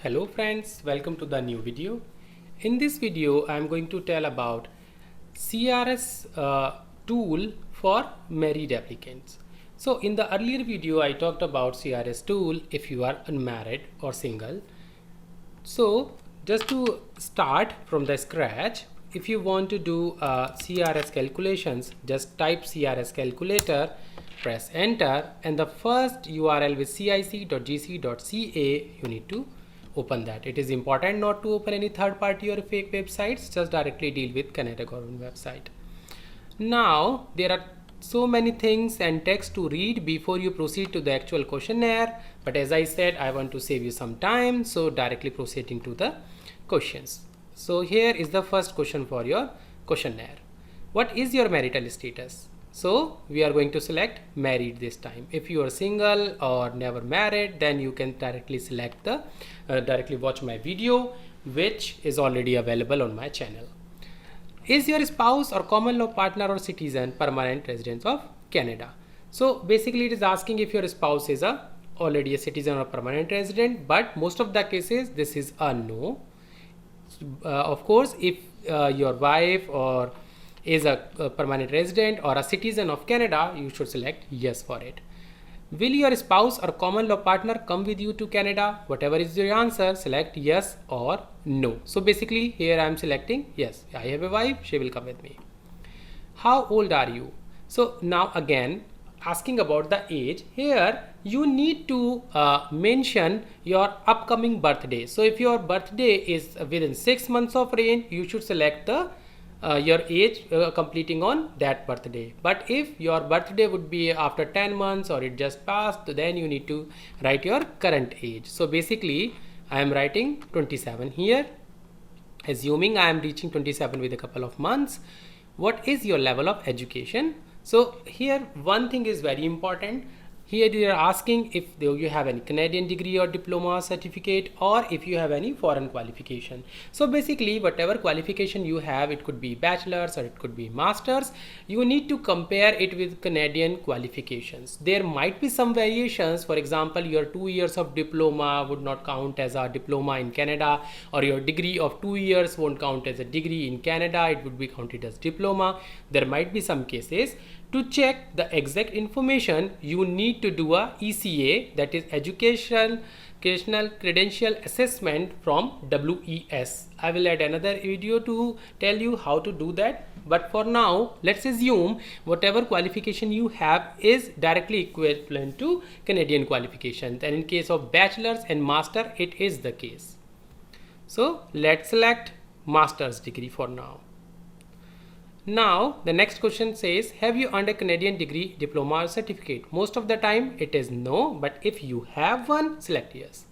Hello friends, welcome to the new video. In this video, I am going to tell about CRS tool for married applicants. So in the earlier video, I talked about CRS tool if you are unmarried or single. So just to start from the scratch, if you want to do CRS calculations, just type CRS calculator, press enter, and the first URL with cic.gc.ca you need to open that. It is important not to open any third party or fake websites, just directly deal with Canada government website. Now there are so many things and text to read before you proceed to the actual questionnaire, but as I said, I want to save you some time, so directly proceeding to the questions. So here is the first question for your questionnaire. What is your marital status? So we are going to select married this time. If you are single or never married, then you can directly select the directly watch my video, which is already available on my channel. Is your spouse or common law partner or citizen permanent resident of Canada? So basically it is asking if your spouse is already a citizen or permanent resident, but most of the cases this is a no. Of course, if your wife or is a permanent resident or a citizen of Canada, you should select yes for it. Will your spouse or common law partner come with you to Canada? Whatever is your answer, select yes or no. So basically here I am selecting yes. I have a wife, she will come with me. How old are you? So now again asking about the age. Here you need to mention your upcoming birthday. So if your birthday is within 6 months of range, you should select the your age completing on that birthday. But if your birthday would be after 10 months or it just passed, then you need to write your current age. So basically I am writing 27 here, assuming I am reaching 27 with a couple of months. What is your level of education? So here one thing is very important. Here they are asking if you have any Canadian degree or diploma certificate, or if you have any foreign qualification. So basically whatever qualification you have, it could be bachelor's or it could be master's, you need to compare it with Canadian qualifications. There might be some variations. For example, your 2 years of diploma would not count as a diploma in Canada, or your degree of 2 years won't count as a degree in Canada, it would be counted as diploma. There might be some cases. To check the exact information, you need to do a ECA, that is Educational Credential Assessment from WES. I will add another video to tell you how to do that. But for now, let's assume whatever qualification you have is directly equivalent to Canadian qualifications. And in case of bachelor's and master, it is the case. So let's select master's degree for now. Now the next question says, have you earned a Canadian degree, diploma or certificate? Most of the time it is no, but if you have one, select yes.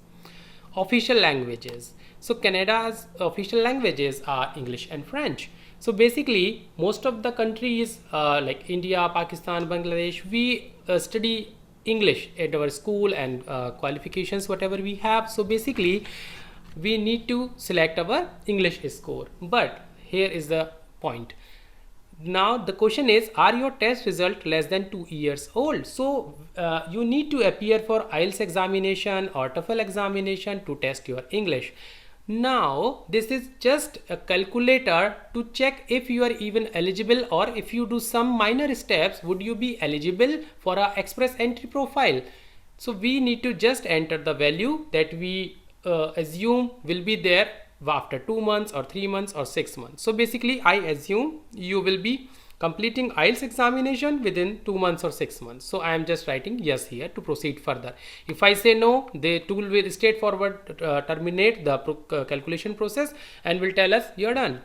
Official languages. So Canada's official languages are English and French. So basically most of the countries like India, Pakistan, Bangladesh, we study English at our school and qualifications whatever we have. So basically we need to select our English score. But here is the point. Now the question is, are your test result less than 2 years old? So you need to appear for IELTS examination or TOEFL examination to test your English. Now this is just a calculator to check if you are even eligible, or if you do some minor steps, would you be eligible for a express entry profile. So we need to just enter the value that we assume will be there after 2 months or 3 months or 6 months. So basically I assume you will be completing IELTS examination within 2 months or 6 months. So I am just writing yes here to proceed further. If I say no, the tool will straightforward terminate the calculation process and will tell us you're done.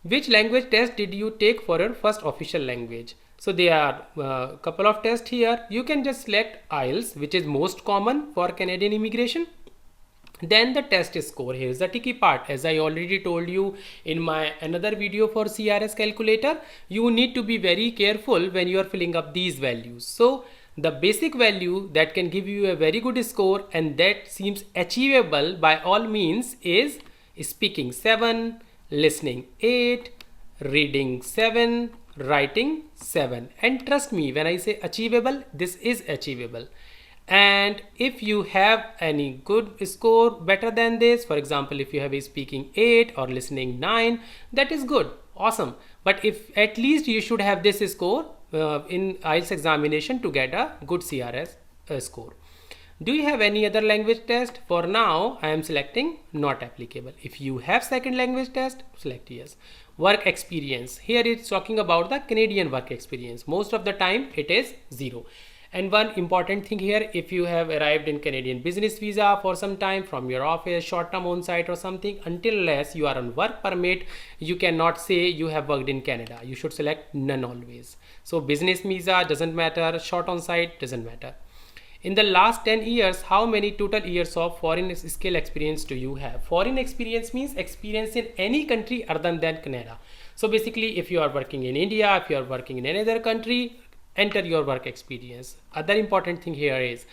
Which language test did you take for your first official language? So there are a couple of tests here. You can just select IELTS, which is most common for Canadian immigration. Then the test score. Here is the tricky part. As I already told you in my another video for CRS calculator, you need to be very careful when you are filling up these values. So the basic value that can give you a very good score and that seems achievable by all means is speaking 7, listening 8, reading 7, writing 7. And trust me, when I say achievable, this is achievable. And if you have any good score better than this, for example, if you have a speaking 8 or listening 9, that is good, awesome. But if at least you should have this score in IELTS examination to get a good CRS score. Do you have any other language test? For now, I am selecting not applicable. If you have second language test, select yes. Work experience. Here it's talking about the Canadian work experience. Most of the time it is 0. And one important thing here, if you have arrived in Canadian business visa for some time from your office, short-term on-site or something, until unless you are on work permit, you cannot say you have worked in Canada. You should select none always. So business visa doesn't matter, short on-site doesn't matter. In the last 10 years, how many total years of foreign skill experience do you have? Foreign experience means experience in any country other than Canada. So basically, if you are working in India, if you are working in another country, enter your work experience. Other important thing here is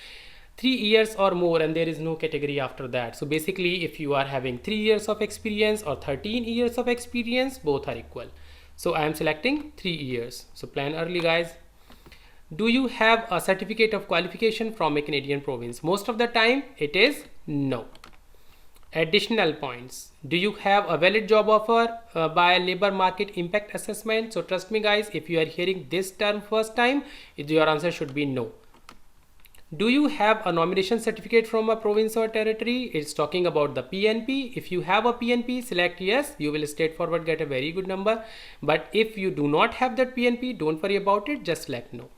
3 years or more, and there is no category after that. So basically, if you are having 3 years of experience or 13 years of experience, both are equal. So I am selecting 3 years. So plan early, guys. Do you have a certificate of qualification from a Canadian province? Most of the time it is no. Additional points. Do you have a valid job offer by labor market impact assessment? So trust me guys, if you are hearing this term first time, your answer should be no. Do you have a nomination certificate from a province or territory? It's talking about the PNP. If you have a PNP, select yes. You will straightforward get a very good number. But if you do not have that PNP, don't worry about it. Just select no.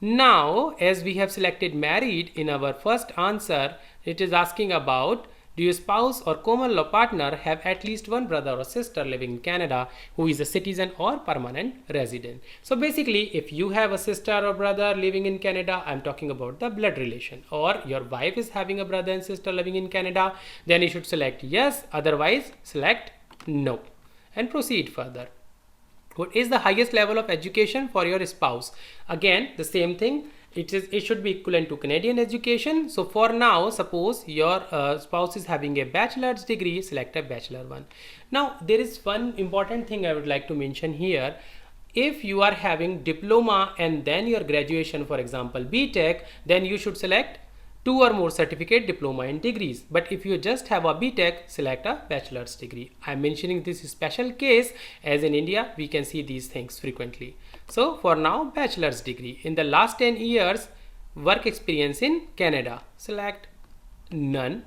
Now, as we have selected married in our first answer, it is asking about, do your spouse or common law partner have at least one brother or sister living in Canada who is a citizen or permanent resident? So basically, if you have a sister or brother living in Canada, I'm talking about the blood relation, or your wife is having a brother and sister living in Canada, then you should select yes, otherwise select no and proceed further. What is the highest level of education for your spouse? Again, the same thing. It should be equivalent to Canadian education. So for now, suppose your spouse is having a bachelor's degree, select a bachelor one. Now, there is one important thing I would like to mention here. If you are having diploma and then your graduation, for example, BTech, then you should select 2 or more certificate, diploma and degrees. But if you just have a BTech, select a bachelor's degree. I'm mentioning this special case as in India, we can see these things frequently. So for now, bachelor's degree. In the last 10 years, work experience in Canada, select none.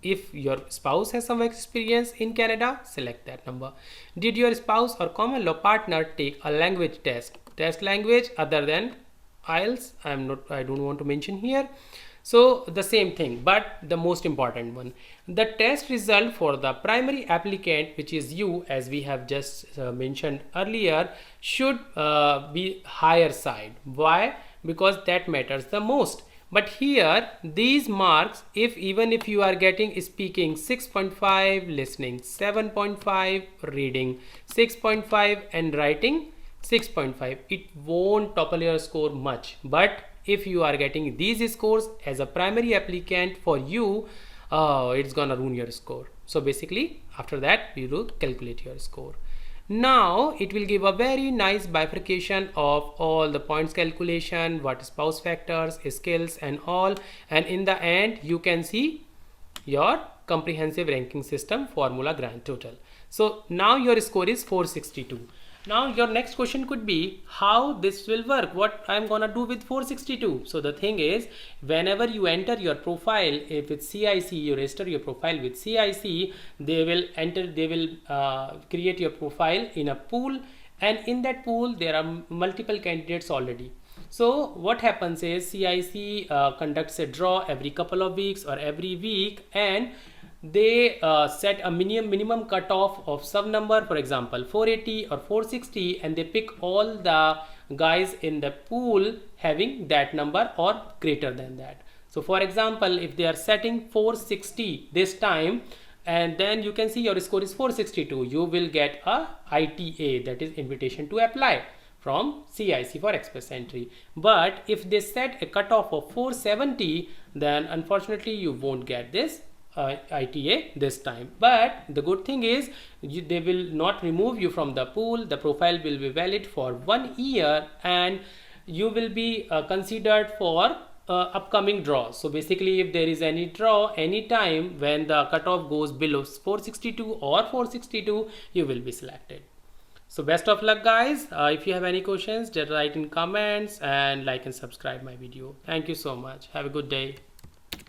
If your spouse has some experience in Canada, select that number. Did your spouse or common law partner take a language test? Test language other than IELTS, I don't want to mention here. So the same thing, but the most important one, the test result for the primary applicant, which is you, as we have just mentioned earlier, should be higher side. Why? Because that matters the most. But here, these marks, even if you are getting speaking 6.5, listening 7.5, reading 6.5 and writing 6.5, it won't topple your score much. But if you are getting these scores as a primary applicant, for you, it's gonna ruin your score. So basically, after that, you will calculate your score. Now, it will give a very nice bifurcation of all the points calculation, what spouse factors, skills and all. And in the end, you can see your comprehensive ranking system formula grand total. So now your score is 462. Now your next question could be how this will work, what I'm gonna do with 462. So the thing is, whenever you enter your profile with CIC, you register your profile with CIC, they will create your profile in a pool, and in that pool there are multiple candidates already. So what happens is CIC conducts a draw every couple of weeks or every week, and they set a minimum cutoff of some number, for example 480 or 460, and they pick all the guys in the pool having that number or greater than that. So for example, if they are setting 460 this time, and then you can see your score is 462, you will get a ITA, that is invitation to apply, from CIC for express entry. But if they set a cutoff of 470, then unfortunately you won't get this ITA this time. But the good thing is they will not remove you from the pool. The profile will be valid for 1 year, and you will be considered for upcoming draws. So basically, if there is any draw anytime when the cutoff goes below 462 or 462, you will be selected. So best of luck, guys. If you have any questions, just write in comments and like and subscribe my video. Thank you so much. Have a good day.